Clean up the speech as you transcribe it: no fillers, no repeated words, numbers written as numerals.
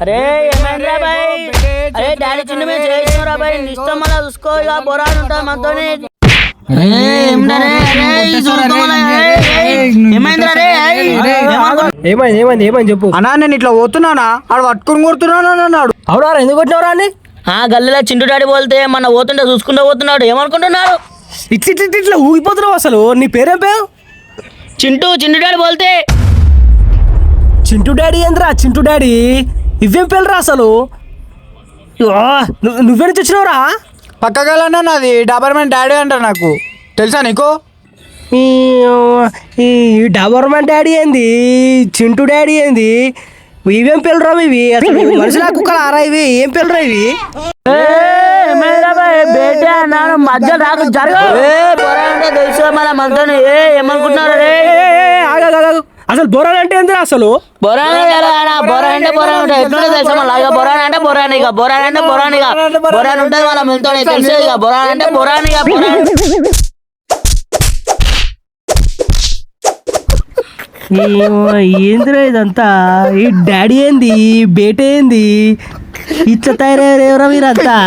అరే ఏమైందిరా బాయ్? అరే డాడీ చిన్న మీద చేసినరా బాయ్? ఇష్టం మళ్ళా చూసుకో, ఇక బొరాడు ఉంటుంది మనతోని. ఏమైంది చెప్పు అన్నా. నేను ఇట్లా పోతున్నానా, ఆడు పట్టుకుని కొడుతున్నాను అన్నాడు. అవునా ఎందుకు కొట్టినవరా అని? గల్లీలో చింటు డాడీ పోతే మన పోతుంటే చూసుకుంటూ పోతున్నాడు. ఏమనుకుంటున్నాడు? ఇట్లా ఊగిపోతున్నావు అసలు. నీ పేరేం పేరు? చింటు డాడీ పోతే. చింటూ డాడీ ఏంద్రా చింటూ డాడీ? ఇవేం పేర్లురా అసలు? నువ్వే నుంచి వచ్చినావురా? పక్కగలన్నా నాది డాబర్మెంట్ డాడీ అంట. నాకు తెలుసా నీకు? ఈ డబర్మన్ డాడీ ఏంది, చింటూ డాడీ ఏంది, ఇవేం పిల్లరా ఇవి? అసలు మనుషుల కుక్కలు ఆరా ఇవి? ఏం పిల్లరా ఇవి? మధ్య రాకు తెలుసు మన మనతోని. ఏమనుకుంటున్నారు? అసలు బొరాన్ అంటే ఏంది అసలు? బొరాన్ అంటే ఎట్లుంటే తెలుసా మళ్ళీ? ఇక బొరాన్ అంటే బొరాన్, ఇక బొరాన్ అంటే బొరాన్, ఇక బొరాన్ ఉంటుంది వాళ్ళ మనతో తెలుసు. ఇక బొరాన్ అంటే బొరాన్, ఇక బొరాన్. ఏందిరా ఇదంతా? ఈ డాడీ ఏంది, బేట ఏంది, ఇట్లా తయారయ్యారు ఎవరా మీరంతా?